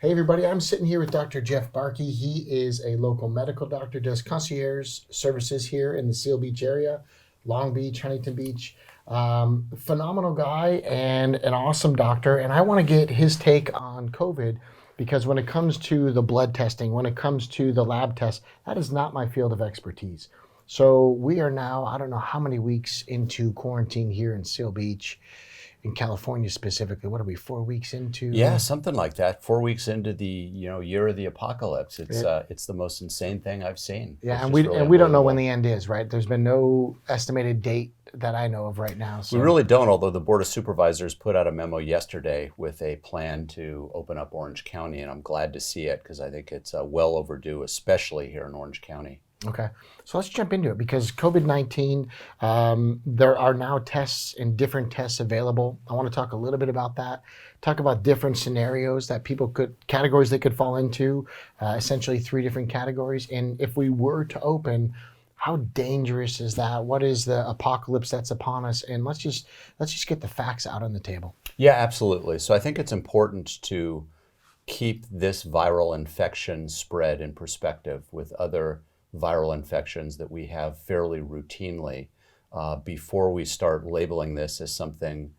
Hey everybody, I'm sitting here with Dr. Jeff Barke. He is a local medical doctor, does concierge services here in the Seal Beach area, Long Beach, Huntington Beach. Phenomenal guy and an awesome doctor. And I want to get his take on COVID because when it comes to the blood testing, when it comes to the lab tests, that is not my field of expertise. So we are now, I don't know how many weeks into quarantine here in Seal Beach. In California specifically, what are we, 4 weeks into? Yeah, something like that. 4 weeks into the year of the apocalypse. It's the most insane thing I've seen. Yeah, It's and just we really and we don't know unbelievable. when the end is, right? There's been no estimated date that I know of right now. So We really don't, although the Board of Supervisors put out a memo yesterday with a plan to open up Orange County, and I'm glad to see it because I think it's well overdue, especially here in Orange County. Okay, so let's jump into it because COVID-19, there are now tests and different tests available. I want to talk a little bit about that, talk about different scenarios that categories they could fall into, essentially 3 different categories. And if we were to open, how dangerous is that? What is the apocalypse that's upon us? And let's just get the facts out on the table. Yeah, absolutely. So I think it's important to keep this viral infection spread in perspective with other viral infections that we have fairly routinely before we start labeling this as something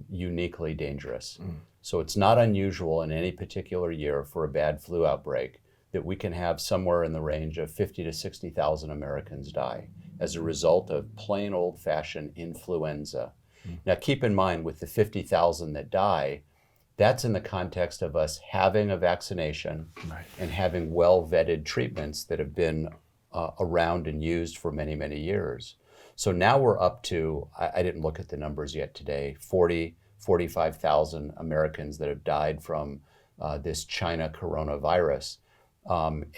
uniquely dangerous. So it's not unusual in any particular year for a bad flu outbreak that we can have somewhere in the range of 50 to 60,000 Americans die as a result of plain old-fashioned influenza. Now keep in mind with the 50,000 that die, that's in the context of us having a vaccination and having well-vetted treatments that have been around and used for many, many years. So now we're up to, I didn't look at the numbers yet today, 45,000 Americans that have died from this China coronavirus.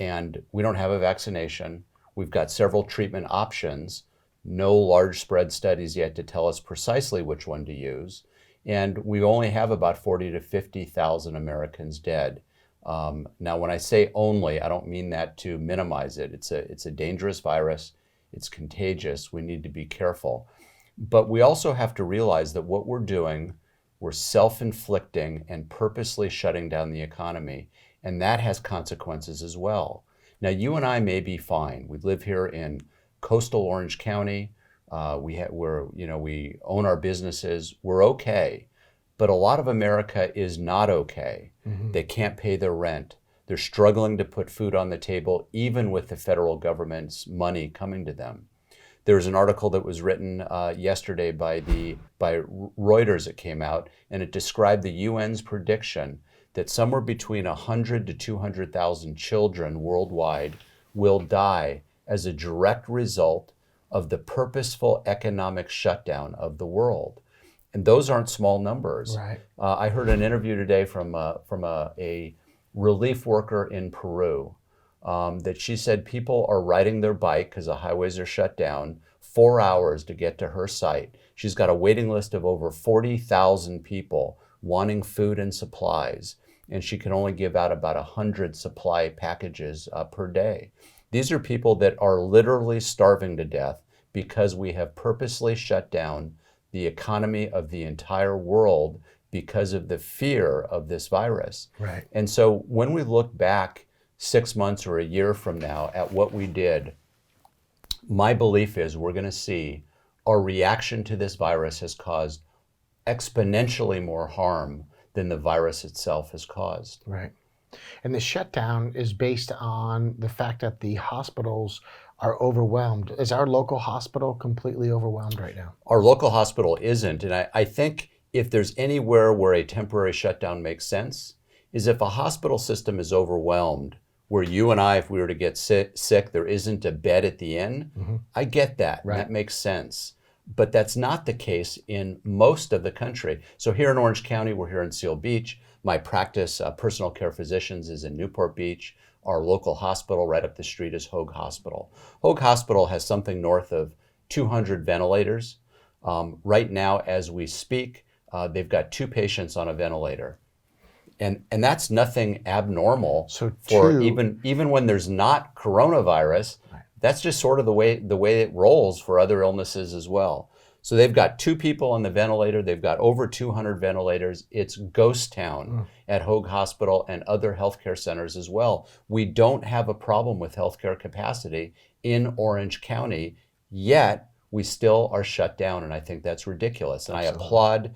And we don't have a vaccination. We've got several treatment options, no large spread studies yet to tell us precisely which one to use. And we only have about 40 to 50,000 Americans dead. Now, when I say only, I don't mean that to minimize it. It's a dangerous virus. It's contagious. We need to be careful. But we also have to realize that what we're doing, we're self-inflicting and purposely shutting down the economy. And that has consequences as well. Now, you and I may be fine. We live here in coastal Orange County. We own our businesses. We're okay. But a lot of America is not okay. They can't pay their rent. They're struggling to put food on the table, even with the federal government's money coming to them. There was an article that was written yesterday by Reuters that came out, and it described the UN's prediction that somewhere between 100 to 200,000 children worldwide will die as a direct result of the purposeful economic shutdown of the world. And those aren't small numbers. Right. I heard an interview today from a relief worker in Peru that she said people are riding their bike because the highways are shut down 4 hours to get to her site. She's got a waiting list of over 40,000 people wanting food and supplies, and she can only give out about 100 supply packages per day. These are people that are literally starving to death because we have purposely shut down the economy of the entire world because of the fear of this virus. Right. And so when we look back 6 months or a year from now at what we did, my belief is we're going to see our reaction to this virus has caused exponentially more harm than the virus itself has caused. Right. And the shutdown is based on the fact that the hospitals are overwhelmed. Is our local hospital completely overwhelmed right now? Our local hospital isn't. And I think if there's anywhere where a temporary shutdown makes sense, is if a hospital system is overwhelmed, where you and I, if we were to get sick, there isn't a bed at the inn. I get that. Right. And that makes sense. But that's not the case in most of the country. So here in Orange County, we're here in Seal Beach. My practice, personal care physicians, is in Newport Beach. Our local hospital right up the street is Hoag Hospital. Hoag Hospital has something north of 200 ventilators. Right now, as we speak, they've got 2 patients on a ventilator. And that's nothing abnormal. So for even when there's not coronavirus, that's just sort of the way it rolls for other illnesses as well. So they've got 2 people on the ventilator. They've got over 200 ventilators. It's ghost town at Hoag Hospital and other healthcare centers as well. We don't have a problem with healthcare capacity in Orange County, yet we still are shut down, and I think that's ridiculous. And Absolutely. I applaud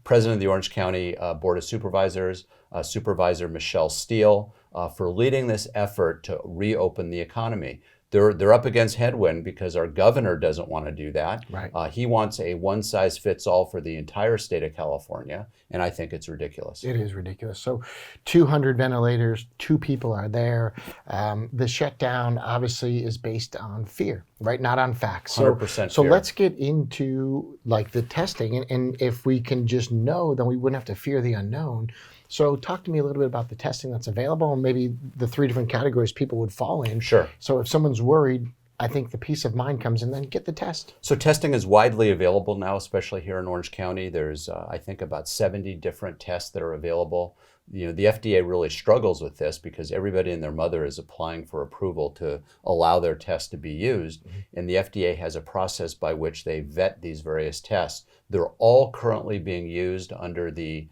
President of the Orange County Board of Supervisors, Supervisor Michelle Steele, for leading this effort to reopen the economy. They're up against headwind because our governor doesn't want to do that. Right. He wants a one-size-fits-all for the entire state of California, and I think it's ridiculous. It is ridiculous. So 200 ventilators, 2 people are there. The shutdown obviously is based on fear, right? Not on facts. 100% So fear. let's get into like the testing. And if we can just know, then we wouldn't have to fear the unknown. So talk to me a little bit about the testing that's available and maybe the 3 different categories people would fall in. Sure. So if someone's worried, I think the peace of mind comes in, then get the test. So testing is widely available now, especially here in Orange County. There's, I think, about 70 different tests that are available. You know, the FDA really struggles with this because everybody and their mother is applying for approval to allow their test to be used. And the FDA has a process by which they vet these various tests. They're all currently being used under the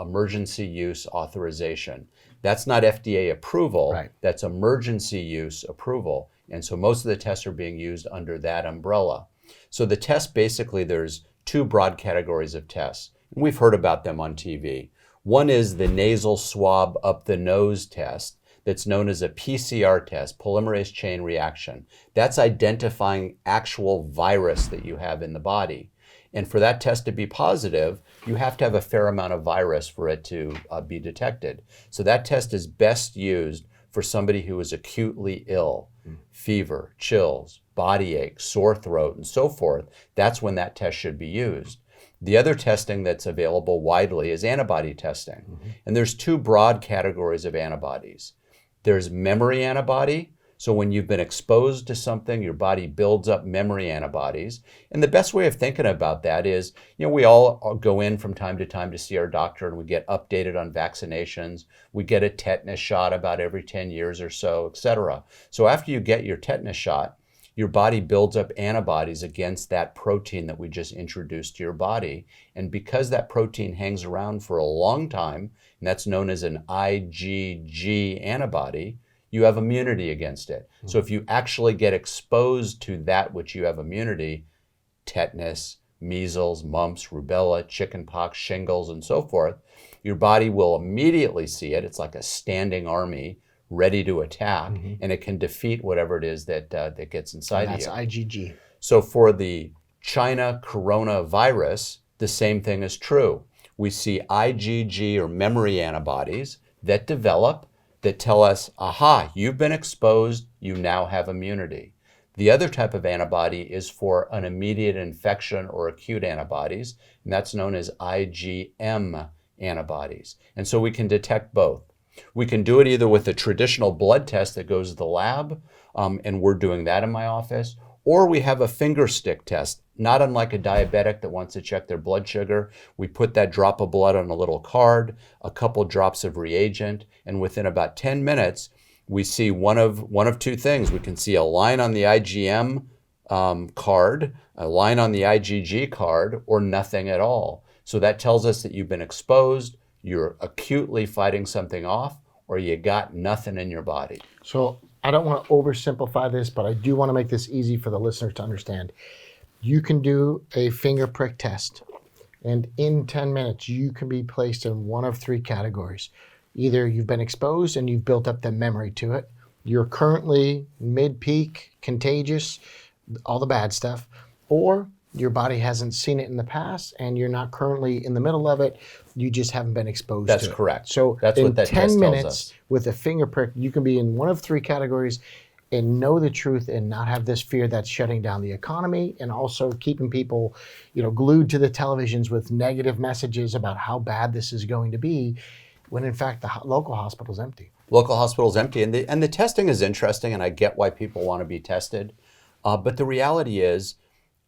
emergency use authorization. That's not FDA approval, Right. That's emergency use approval. And so most of the tests are being used under that umbrella. So the test, basically, there's 2 broad categories of tests. And we've heard about them on TV. One is the nasal swab up the nose test that's known as a PCR test, polymerase chain reaction. That's identifying actual virus that you have in the body. And for that test to be positive, you have to have a fair amount of virus for it to be detected. So that test is best used for somebody who is acutely ill, fever, chills, body aches, sore throat, and so forth. That's when that test should be used. The other testing that's available widely is antibody testing. And there's 2 broad categories of antibodies. There's memory antibody. So when you've been exposed to something, your body builds up memory antibodies. And the best way of thinking about that is, you know, we all go in from time to time to see our doctor and we get updated on vaccinations. We get a tetanus shot about every 10 years or so, et cetera. So after you get your tetanus shot, your body builds up antibodies against that protein that we just introduced to your body. And because that protein hangs around for a long time, and that's known as an IgG antibody, you have immunity against it. So if you actually get exposed to that which you have immunity, tetanus, measles, mumps, rubella, chickenpox, shingles, and so forth, your body will immediately see it. It's like a standing army ready to attack, and it can defeat whatever it is that gets inside of you. That's IgG. So for the China coronavirus, the same thing is true. We see IgG or memory antibodies that develop that tell us, aha, you've been exposed, you now have immunity. The other type of antibody is for an immediate infection or acute antibodies, and that's known as IgM antibodies. And so we can detect both. We can do it either with a traditional blood test that goes to the lab, and we're doing that in my office, or we have a finger stick test, not unlike a diabetic that wants to check their blood sugar. We put that drop of blood on a little card, a couple drops of reagent, and within about 10 minutes, we see one of 2 things. We can see a line on the IgM card, a line on the IgG card, or nothing at all. So that tells us that you've been exposed, you're acutely fighting something off, or you got nothing in your body. So I don't want to oversimplify this, but I do want to make this easy for the listeners to understand. You can do a finger prick test, and in 10 minutes, you can be placed in one of 3 categories. Either you've been exposed and you've built up the memory to it, you're currently mid-peak, contagious, all the bad stuff, or your body hasn't seen it in the past and you're not currently in the middle of it, you just haven't been exposed to it. That's correct. So That's in what that 10 test tells minutes us. with a finger prick, you can be in one of 3 categories and know the truth and not have this fear that's shutting down the economy and also keeping people, glued to the televisions with negative messages about how bad this is going to be, when in fact the local hospital's empty. Local hospital's empty, and the testing is interesting, and I get why people want to be tested. But the reality is,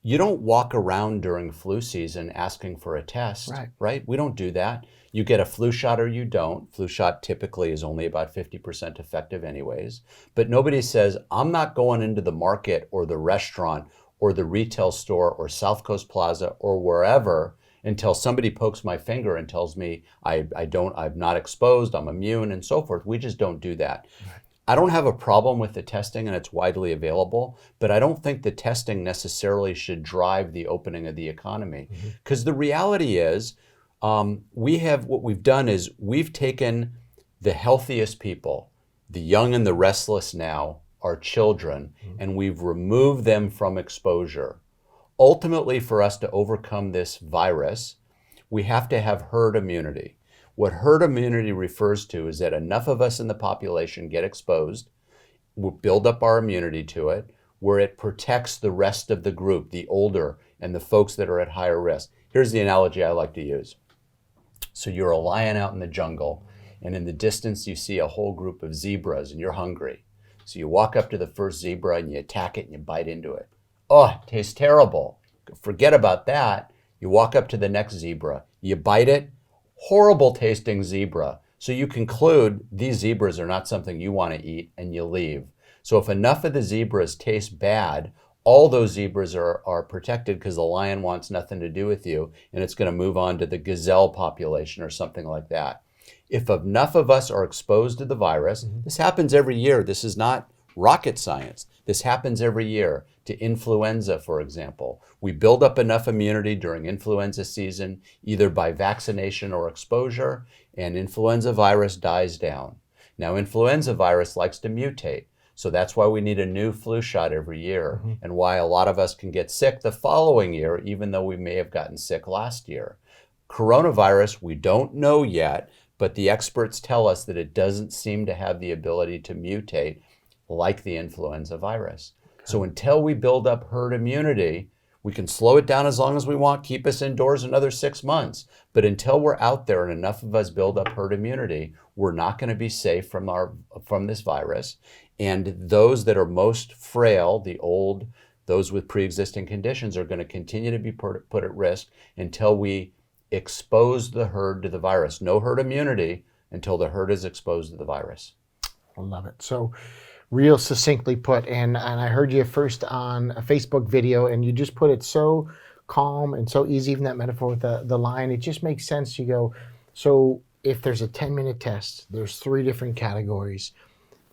you don't walk around during flu season asking for a test, right? We don't do that. You get a flu shot or you don't. Flu shot typically is only about 50% effective anyways. But nobody says, I'm not going into the market or the restaurant or the retail store or South Coast Plaza or wherever until somebody pokes my finger and tells me I'm not exposed, I'm immune, and so forth. We just don't do that. I don't have a problem with the testing, and it's widely available, but I don't think the testing necessarily should drive the opening of the economy. Because the reality is, what we've done is we've taken the healthiest people, the young and the restless now, our children, and we've removed them from exposure. Ultimately, for us to overcome this virus, we have to have herd immunity. What herd immunity refers to is that enough of us in the population get exposed, we'll build up our immunity to it, where it protects the rest of the group, the older and the folks that are at higher risk. Here's the analogy I like to use. So you're a lion out in the jungle, and in the distance you see a whole group of zebras, and you're hungry. So you walk up to the first zebra and you attack it and you bite into it. Oh, it tastes terrible. Forget about that. You walk up to the next zebra, you bite it, horrible tasting zebra. So you conclude these zebras are not something you want to eat, and you leave. So if enough of the zebras taste bad, all those zebras are protected because the lion wants nothing to do with you, and it's going to move on to the gazelle population or something like that. If enough of us are exposed to the virus, this happens every year. This is not rocket science. This happens every year to influenza, for example. We build up enough immunity during influenza season, either by vaccination or exposure, and influenza virus dies down. Now, influenza virus likes to mutate. So that's why we need a new flu shot every year, and why a lot of us can get sick the following year, even though we may have gotten sick last year. Coronavirus, we don't know yet, but the experts tell us that it doesn't seem to have the ability to mutate like the influenza virus. So until we build up herd immunity, we can slow it down as long as we want, keep us indoors another 6 months. But until we're out there and enough of us build up herd immunity, we're not going to be safe from this virus. And those that are most frail, the old, those with pre-existing conditions, are going to continue to be put at risk until we expose the herd to the virus. No herd immunity until the herd is exposed to the virus. I love it. So real succinctly put, and I heard you first on a Facebook video, and you just put it so calm and so easy, even that metaphor with the lion, it just makes sense. You go, so if there's a 10-minute test, there's 3 different categories.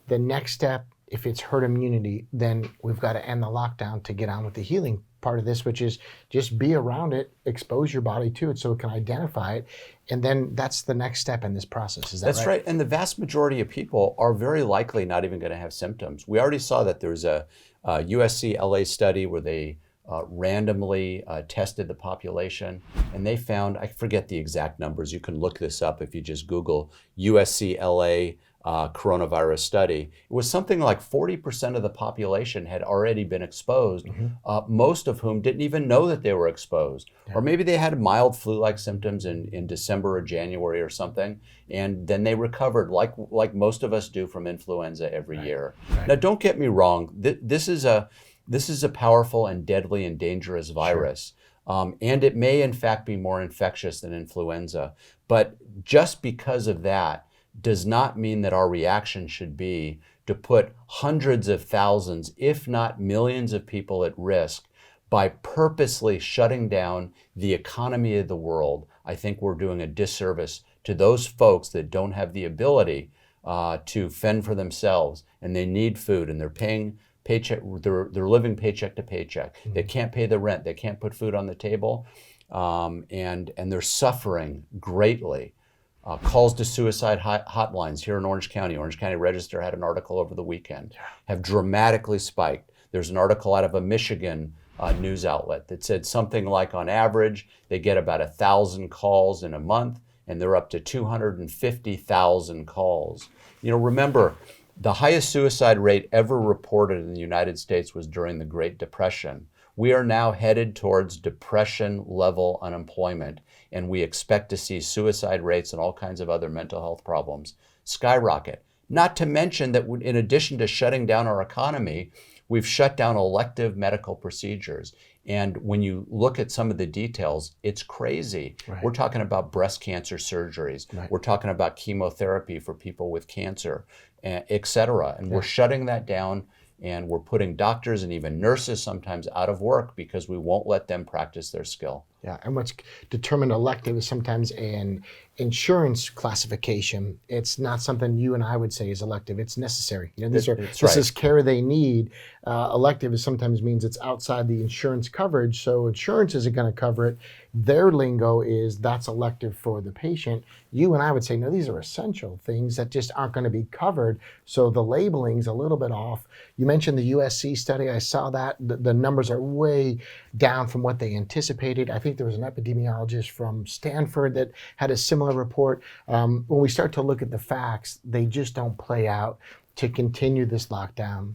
The next step, if it's herd immunity, then we've got to end the lockdown to get on with the healing part of this, which is just be around it, expose your body to it so it can identify it. And then that's the next step in this process. Is that right? That's right. And the vast majority of people are very likely not even going to have symptoms. We already saw that there's a USC LA study where they randomly tested the population, and they found, I forget the exact numbers, you can look this up if you just Google USC LA coronavirus study. It was something like 40% of the population had already been exposed, most of whom didn't even know that they were exposed. Or maybe they had mild flu-like symptoms in December or January or something, and then they recovered like most of us do from influenza every year. Now, don't get me wrong, this is a powerful and deadly and dangerous virus. And it may in fact be more infectious than influenza. But just because of that does not mean that our reaction should be to put hundreds of thousands, if not millions of people at risk by purposely shutting down the economy of the world. I think we're doing a disservice to those folks that don't have the ability to fend for themselves, and they need food, and they're paying paycheck, they're living paycheck to paycheck. They can't pay the rent, they can't put food on the table, and they're suffering greatly. Calls to suicide hotlines here in Orange County Register had an article over the weekend, have dramatically spiked. There's an article out of a Michigan news outlet that said something like on average, they get about 1,000 calls in a month, and they're up to 250,000 calls. You know, remember, the highest suicide rate ever reported in the United States was during the Great Depression. We are now headed towards depression-level unemployment, and we expect to see suicide rates and all kinds of other mental health problems skyrocket. Not to mention that in addition to shutting down our economy, we've shut down elective medical procedures. And when you look at some of the details, it's crazy. We're talking about breast cancer surgeries. We're talking about chemotherapy for people with cancer, et cetera. And we're shutting that down And we're putting doctors and even nurses sometimes out of work because we won't let them practice their skill. Yeah, and what's determined elective is sometimes an insurance classification. It's not something you and I would say is elective. It's necessary. This right. is care they need. Elective is sometimes means it's outside the insurance coverage, so insurance isn't going to cover it. Their lingo is that's elective for the patient. You and I would say, no, these are essential things that just aren't going to be covered. So the labeling's a little bit off. You mentioned the USC study. I saw that. The numbers are way down from what they anticipated. I think there was an epidemiologist from Stanford that had a similar report. When we start to look at the facts, they just don't play out. To continue this lockdown,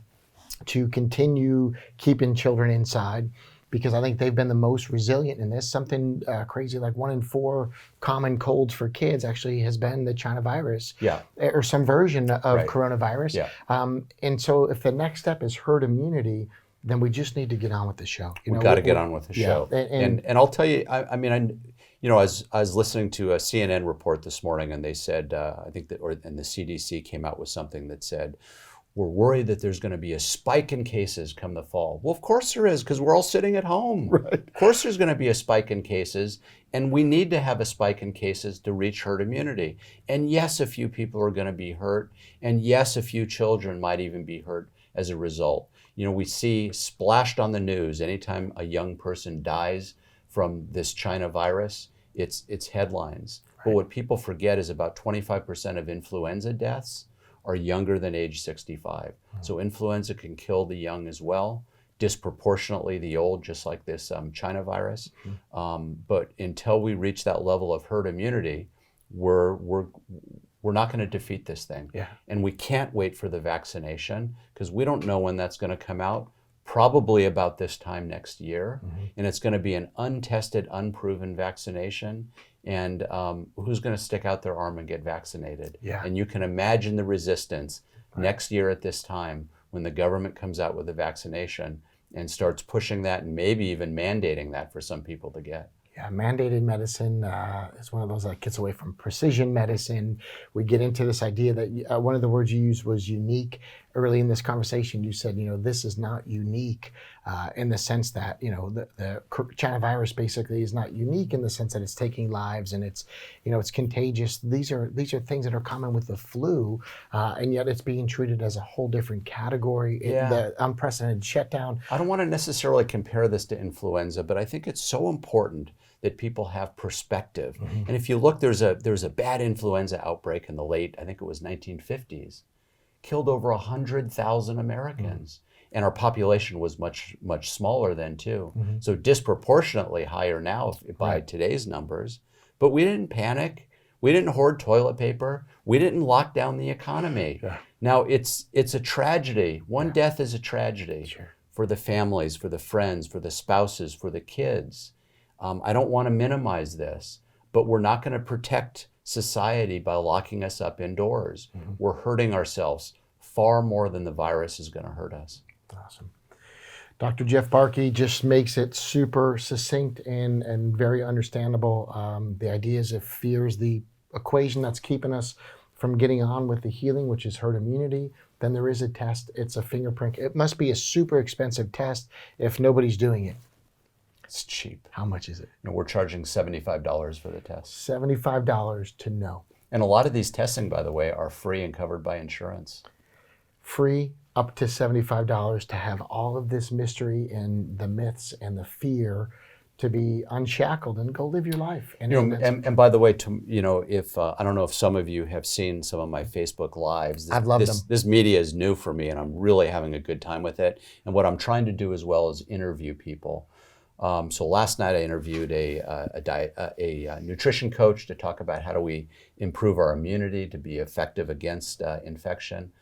to continue keeping children inside, because I think they've been the most resilient in this. Something crazy like 1 in 4 common colds for kids actually has been the China virus, or some version of coronavirus. And so if the next step is herd immunity, then we just need to get on with the show. We've got to get on with the show. And I'll tell you, I was listening to a CNN report this morning, and they said, and the CDC came out with something that said, we're worried that there's going to be a spike in cases come the fall. Well, of course there is, because we're all sitting at home. Right. Of course there's going to be a spike in cases, and we need to have a spike in cases to reach herd immunity. And yes, a few people are going to be hurt, and yes, a few children might even be hurt as a result. We see splashed on the news anytime a young person dies from this China virus, it's headlines. Right. But what people forget is about 25% of influenza deaths are younger than age 65. So influenza can kill the young as well, disproportionately the old, just like this China virus. But until we reach that level of herd immunity, we're not going to defeat this thing. And we can't wait for the vaccination, because we don't know when that's going to come out. Probably about this time next year. And it's going to be an untested, unproven vaccination. And who's going to stick out their arm and get vaccinated? And you can imagine the resistance next year at this time when the government comes out with a vaccination and starts pushing that and maybe even mandating that for some people to get. Yeah, mandated medicine is one of those that gets away from precision medicine. We get into this idea that one of the words you used was unique. Early in this conversation, you said, this is not unique in the sense that, the China virus basically is not unique in the sense that it's taking lives and it's contagious. These are things that are common with the flu, and yet it's being treated as a whole different category. The unprecedented shutdown. I don't want to necessarily compare this to influenza, but I think it's so important that people have perspective. And if you look, there's a bad influenza outbreak in the late, I think it was 1950s, killed over 100,000 Americans. And our population was much, much smaller then too. So disproportionately higher now by today's numbers. But we didn't panic. We didn't hoard toilet paper. We didn't lock down the economy. Now it's a tragedy. One death is a tragedy for the families, for the friends, for the spouses, for the kids. I don't want to minimize this, but we're not going to protect society by locking us up indoors. We're hurting ourselves far more than the virus is going to hurt us. Awesome. Dr. Jeff Barke just makes it super succinct and very understandable. The idea is if fear is the equation that's keeping us from getting on with the healing, which is herd immunity, then there is a test. It's a fingerprint. It must be a super expensive test if nobody's doing it. It's cheap. How much is it? We're charging $75 for the test. $75 to know. And a lot of these testing, by the way, are free and covered by insurance. Free up to $75 to have all of this mystery and the myths and the fear to be unshackled and go live your life. And by the way, if I don't know if some of you have seen some of my Facebook Lives. I've loved them. This media is new for me, and I'm really having a good time with it. And what I'm trying to do as well is interview people. So last night I interviewed a nutrition coach to talk about how do we improve our immunity to be effective against infection.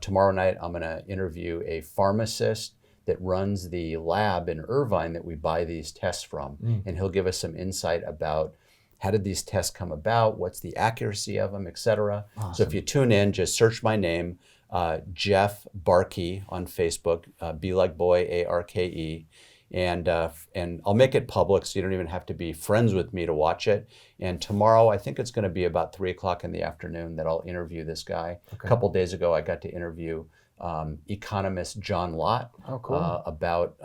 Tomorrow night I'm going to interview a pharmacist that runs the lab in Irvine that we buy these tests from. And he'll give us some insight about how did these tests come about, what's the accuracy of them, et cetera. Awesome. So if you tune in, just search my name, Jeff Barke on Facebook, B like boy, A-R-K-E. And I'll make it public so you don't even have to be friends with me to watch it. And tomorrow, I think it's going to be about 3 o'clock in the afternoon that I'll interview this guy. Okay. A couple days ago, I got to interview economist John Lott Oh, cool. about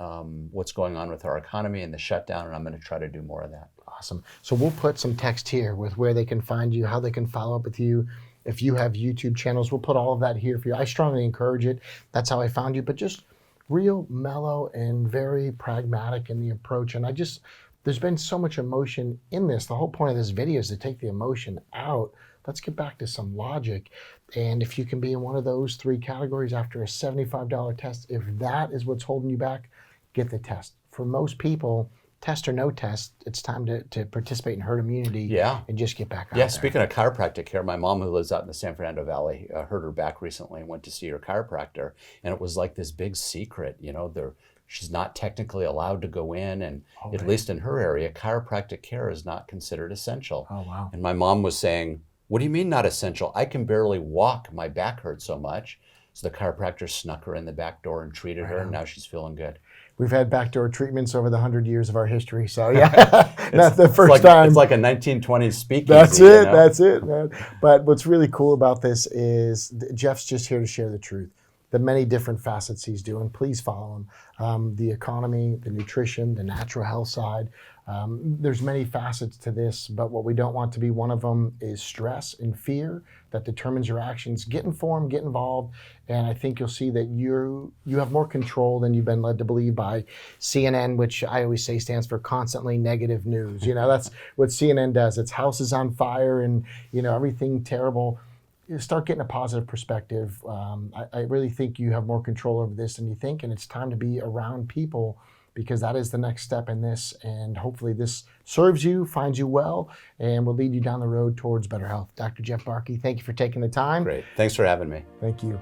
what's going on with our economy and the shutdown, and I'm going to try to do more of that. Awesome. So we'll put some text here with where they can find you, how they can follow up with you. If you have YouTube channels, we'll put all of that here for you. I strongly encourage it. That's how I found you, but just real mellow and very pragmatic in the approach. And there's been so much emotion in this. The whole point of this video is to take the emotion out. Let's get back to some logic. And if you can be in one of those 3 categories after a $75 test, if that is what's holding you back, get the test. For most people, test or no test, it's time to participate in herd immunity and just get back out there. Speaking of chiropractic care, my mom, who lives out in the San Fernando Valley, hurt her back recently and went to see her chiropractor. And it was like this big secret, she's not technically allowed to go in. And at least in her area, chiropractic care is not considered essential. Oh, wow. And my mom was saying, what do you mean not essential? I can barely walk. My back hurts so much. So the chiropractor snuck her in the back door and treated her, and now she's feeling good. We've had backdoor treatments over the 100 years of our history, so yeah, that's the first time. It's like a 1920s speakeasy. That's it, man. But what's really cool about this is Jeff's just here to share the truth, the many different facets he's doing. Please follow him. The economy, the nutrition, the natural health side. There's many facets to this, but what we don't want to be one of them is stress and fear that determines your actions. Get informed, get involved, and I think you'll see that you have more control than you've been led to believe by CNN, which I always say stands for constantly negative news. That's what CNN does. It's houses on fire and everything terrible. You start getting a positive perspective. I really think you have more control over this than you think, and it's time to be around people, because that is the next step in this. And hopefully this serves you, finds you well, and will lead you down the road towards better health. Dr. Jeff Barke, thank you for taking the time. Great. Thanks for having me. Thank you.